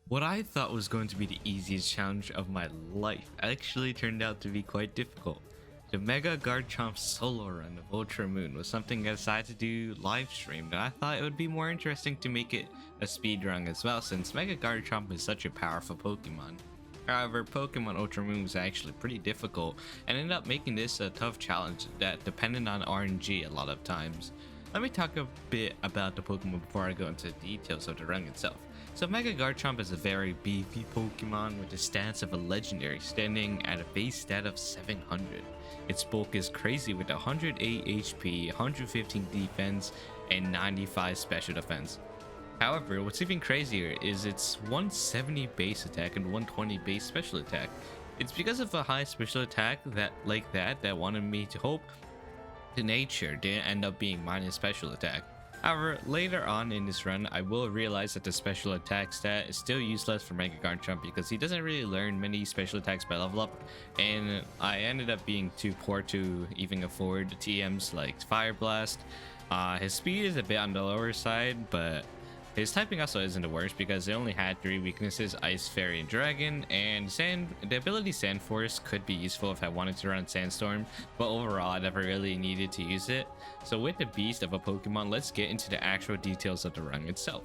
What I thought was going to be the easiest challenge of my life actually turned out to be quite difficult. The Mega Garchomp solo run of Ultra Moon was something I decided to do live streamed, and I thought it would be more interesting to make it a speed run as well, since Mega Garchomp is such a powerful Pokemon. However, Pokemon Ultra Moon was actually pretty difficult and ended up making this a tough challenge that depended on RNG a lot of times. Let me talk a bit about the Pokemon before I go into the details of the run itself. So Mega Garchomp is a very beefy Pokemon with the stats of a legendary, standing at a base stat of 700. Its bulk is crazy with 108 HP, 115 defense, and 95 special defense. However, what's even crazier is its 170 base attack and 120 base special attack. It's because of a high special attack that wanted me to hope to nature didn't end up being minus special attack. However, later on in this run, I will realize that the special attack stat is still useless for Mega Garchomp because he doesn't really learn many special attacks by level up, and I ended up being too poor to even afford TMs like Fire Blast. His speed is a bit on the lower side, but his typing also isn't the worst because it only had 3 weaknesses: Ice, Fairy, and Dragon, and the ability Sand Force could be useful if I wanted to run Sandstorm, but overall I never really needed to use it. So with the beast of a Pokemon, let's get into the actual details of the run itself.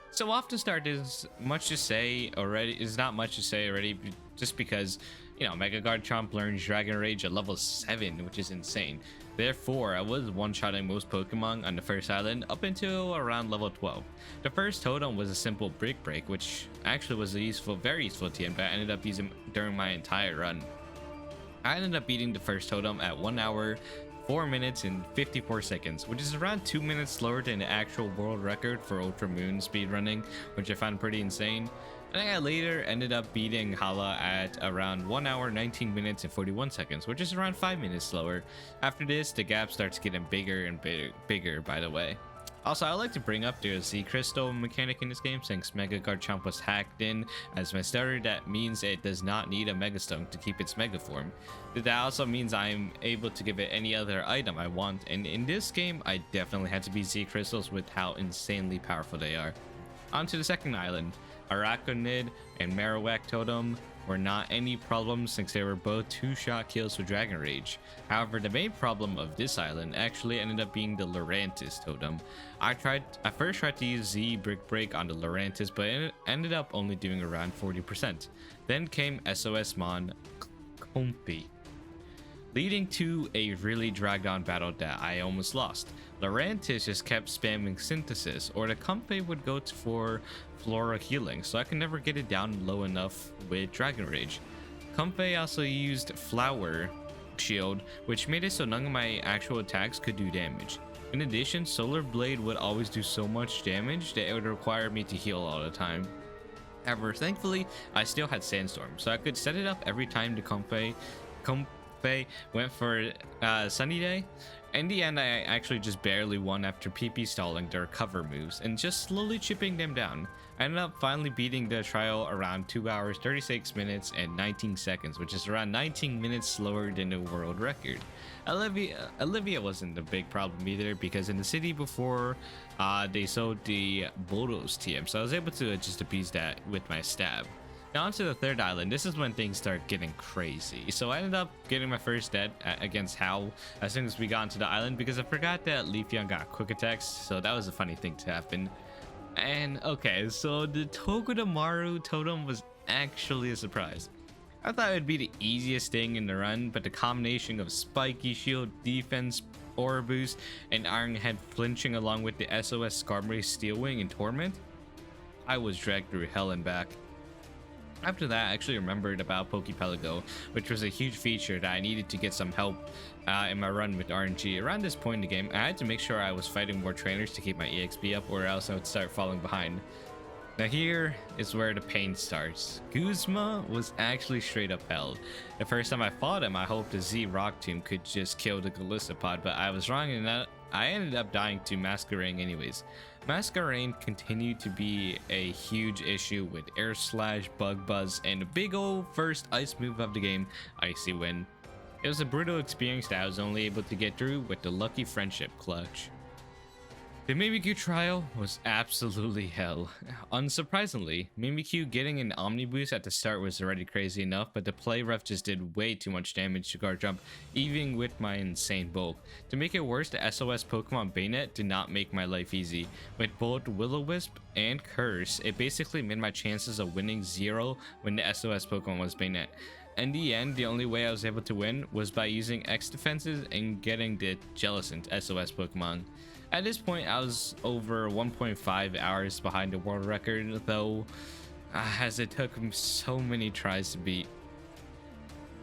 So off the start is not much to say already, just because, you know, Mega Garchomp learns Dragon Rage at level 7, which is insane. Therefore, I was one-shotting most Pokemon on the first island up until around level 12. The first totem was a simple Brick Break, which actually was a very useful TM that I ended up using during my entire run. I ended up beating the first totem at 1 hour, 4 minutes and 54 seconds, which is around 2 minutes slower than the actual world record for Ultra Moon speedrunning, which I found pretty insane. And I later ended up beating Hala at around 1 hour, 19 minutes and 41 seconds, which is around 5 minutes slower. After this, the gap starts getting bigger and bigger, by the way. Also, I like to bring up the Z Crystal mechanic in this game, since Mega Garchomp was hacked in as my starter. That means it does not need a Mega Stone to keep its Mega form. That also means I'm able to give it any other item I want, and in this game, I definitely had to be Z Crystals with how insanely powerful they are. On to the second island. Araconid and Marowak Totem were not any problems since they were both 2-shot kills with Dragon Rage. However, the main problem of this island actually ended up being the Lurantis Totem. I first tried to use Z Brick Break on the Lurantis, but it ended up only doing around 40%. Then came SOS Mon Comfy, leading to a really dragged on battle that I almost lost. Lurantis just kept spamming Synthesis, or the Comfy would go for Flora Healing, so I could never get it down low enough with Dragon Rage. Comfy also used Flower Shield, which made it so none of my actual attacks could do damage. In addition, Solar Blade would always do so much damage that it would require me to heal all the time. However, thankfully, I still had Sandstorm, so I could set it up every time the Comfy went for Sunny Day. In the end, I actually just barely won after PP stalling their cover moves and just slowly chipping them down. I ended up finally beating the trial around 2 hours, 36 minutes and 19 seconds, which is around 19 minutes slower than the world record. Olivia wasn't a big problem either, because in the city before, they sold the Bodos TM, so I was able to just appease that with my stab. Now onto the third island. This is when things start getting crazy. So I ended up getting my first dead against Howl as soon as we got into the island, because I forgot that Leafeon got quick attacks, so that was a funny thing to happen. And okay, so the Togedemaru Totem was actually a surprise. I thought it would be the easiest thing in the run, but the combination of Spiky Shield, Defense, Aura Boost, and Iron Head flinching along with the SOS Skarmory Steel Wing and Torment, I was dragged through hell and back. After that, I actually remembered about Pokepelago, which was a huge feature that I needed to get some help in my run with RNG. Around this point in the game, I had to make sure I was fighting more trainers to keep my EXP up, or else I would start falling behind. Now here is where the pain starts. Guzma was actually straight up hell. The first time I fought him, I hoped the Z Rock Tomb could just kill the Galissapod, but I was wrong in that. I ended up dying to Masquerain anyways. Masquerain continued to be a huge issue with Air Slash, Bug Buzz, and the big ol' first ice move of the game, Icy Wind. It was a brutal experience that I was only able to get through with the lucky Friendship Clutch. The Mimikyu trial was absolutely hell. Unsurprisingly, Mimikyu getting an Omni boost at the start was already crazy enough, but the play rough just did way too much damage to Garchomp, even with my insane bulk. To make it worse, the SOS Pokemon Bayonet did not make my life easy. With both Will-O-Wisp and Curse, it basically made my chances of winning zero when the SOS Pokemon was Bayonet. In the end, the only way I was able to win was by using X defenses and getting the Jellicent SOS Pokemon. At this point, I was over 1.5 hours behind the world record, though, as it took so many tries to beat.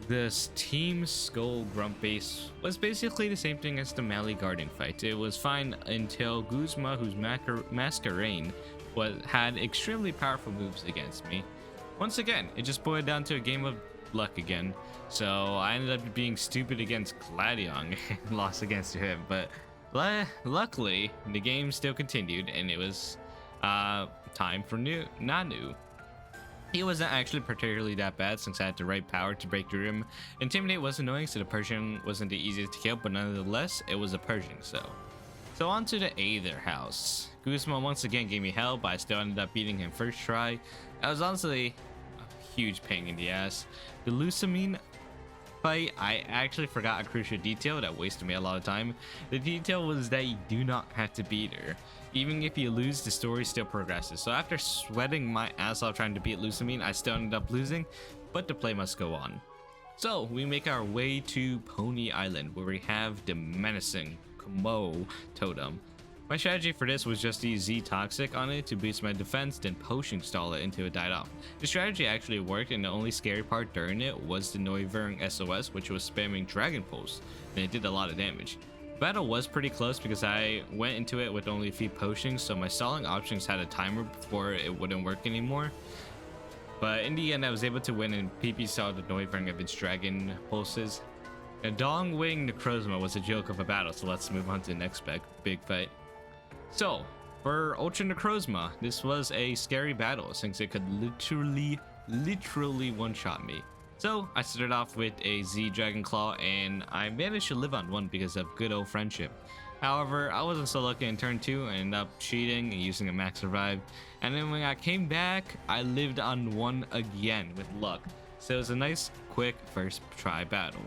This Team Skull Grump base was basically the same thing as the Mally Garden fight. It was fine until Guzma, whose Masquerain had extremely powerful moves against me. Once again, it just boiled down to a game of luck again, so I ended up being stupid against Gladion and lost against him, but luckily, the game still continued, and it was time for Nanu. He wasn't actually particularly that bad since I had the right power to break through him. Intimidate was annoying, so the Persian wasn't the easiest to kill, but nonetheless, it was a Persian, so on to the Aether House. Guzma once again gave me hell, but I still ended up beating him first try. I was honestly a huge pain in the ass. The Lucamine fight, I actually forgot a crucial detail that wasted me a lot of time. The detail was that you do not have to beat her. Even if you lose, the story still progresses. So after sweating my ass off trying to beat Lucamine, I still ended up losing, but the play must go on. So we make our way to Pony Island, where we have the menacing Komo totem. My strategy for this was just to use Z Toxic on it to boost my defense, then potion stall it until it died off. The strategy actually worked, and the only scary part during it was the Noivern SOS, which was spamming Dragon Pulse, and it did a lot of damage. The battle was pretty close because I went into it with only a few potions, so my stalling options had a timer before it wouldn't work anymore. But in the end, I was able to win, and PP saw the Noivern of its Dragon Pulses. The Dongwing Necrozma was a joke of a battle, so let's move on to the next big fight. So, for Ultra Necrozma, this was a scary battle since it could literally one-shot me. So, I started off with a Z Dragon Claw, and I managed to live on one because of good old friendship. However, I wasn't so lucky in turn 2 and ended up cheating and using a max revive. And then when I came back, I lived on one again with luck. So it was a nice, quick first try battle.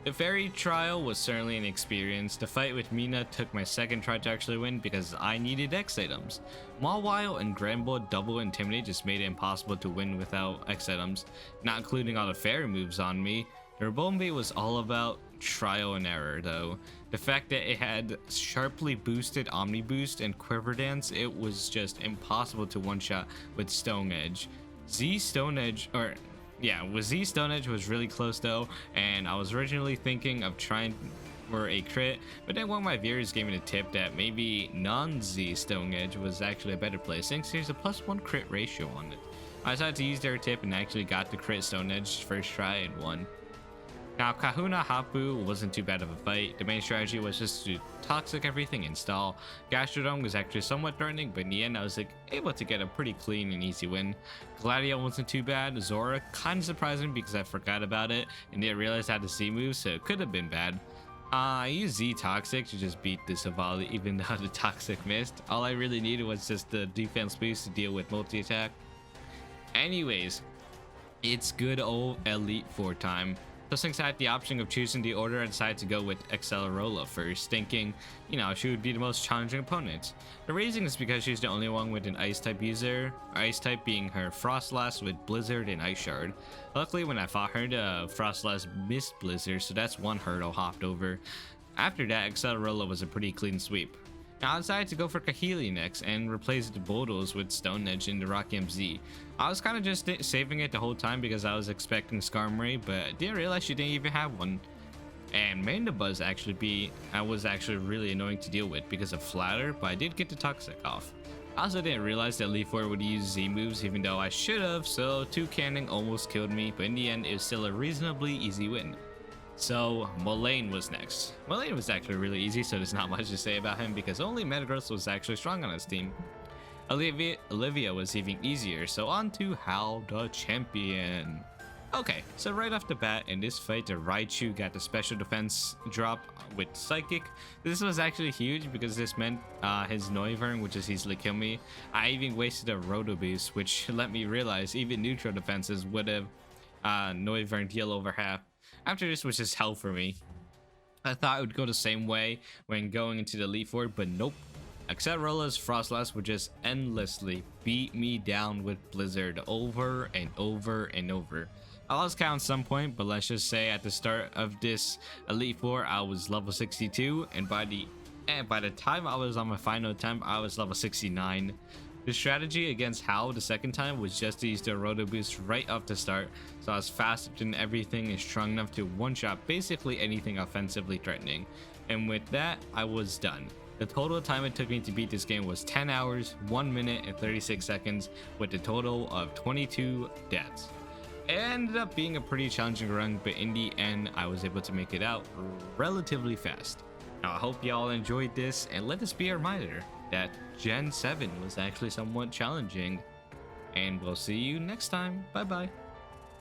The fairy trial was certainly an experience. The fight with Mina took my second try to actually win because I needed X items. Mawile and Granbull double intimidate just made it impossible to win without X items, not including all the fairy moves on me. The Rabombe was all about trial and error though. The fact that it had sharply boosted Omni Boost and Quiver Dance, it was just impossible to one-shot with Stone Edge. Z Stone Edge was really close though, and I was originally thinking of trying for a crit, but then one of my viewers gave me the tip that maybe non-Z Stone Edge was actually a better play since there's a +1 crit ratio on it. I decided to use their tip and actually got the crit Stone Edge first try and won. Now, Kahuna Hapu wasn't too bad of a fight. The main strategy was just to toxic everything and stall. Gastrodon was actually somewhat threatening, but in the end I was able to get a pretty clean and easy win. Gladion wasn't too bad. Zora kind of surprising because I forgot about it and didn't realize I had the C move, so it could have been bad. I used Z Toxic to just beat the Savali even though the Toxic missed. All I really needed was just the defense boost to deal with multi-attack. Anyways, it's good old Elite Four time. So since I had the option of choosing the order, I decided to go with Accelerolo first, thinking, she would be the most challenging opponent. The reason is because she's the only one with an Ice type user, Ice type being her Frostlass with Blizzard and Ice Shard. Luckily when I fought her, the Frostlass missed Blizzard, so that's one hurdle hopped over. After that, Accelerolo was a pretty clean sweep. Now I decided to go for Kahili next and replace the Bulldoze with Stone Edge in the Rocky MZ. I was kind of just saving it the whole time because I was expecting Skarmory, but didn't realize she didn't even have one. And Mandibuzz I was actually really annoying to deal with because of Flatter, but I did get the Toxic off. I also didn't realize that Leaf 4 would use Z moves even though I should have, so Toucaning almost killed me, but in the end it was still a reasonably easy win. So Molayne was next. Molayne was actually really easy, so there's not much to say about him because only Metagross was actually strong on his team. Olivia was even easier, so on to Hal the Champion. Okay, so right off the bat in this fight, the Raichu got the special defense drop with Psychic. This was actually huge because this meant his Noivern, which is easily kill me. I even wasted a Roto Boost, which let me realize even neutral defenses would have Noivern heal over half. After this was just hell for me. I thought it would go the same way when going into the Elite Four, but nope. Acerolas Frostlass would just endlessly beat me down with Blizzard over and over and over. I lost count at some point, but let's just say at the start of this Elite Four, I was level 62, and by the time I was on my final attempt, I was level 69. The strategy against Hao the second time was just to use the Roto Boost right off the start, so I was faster than everything and strong enough to one-shot basically anything offensively threatening. And with that, I was done. The total time it took me to beat this game was 10 hours, 1 minute, and 36 seconds, with a total of 22 deaths. It ended up being a pretty challenging run, but in the end, I was able to make it out relatively fast. Now, I hope y'all enjoyed this, and let this be a reminder that Gen 7 was actually somewhat challenging. And we'll see you next time. Bye bye.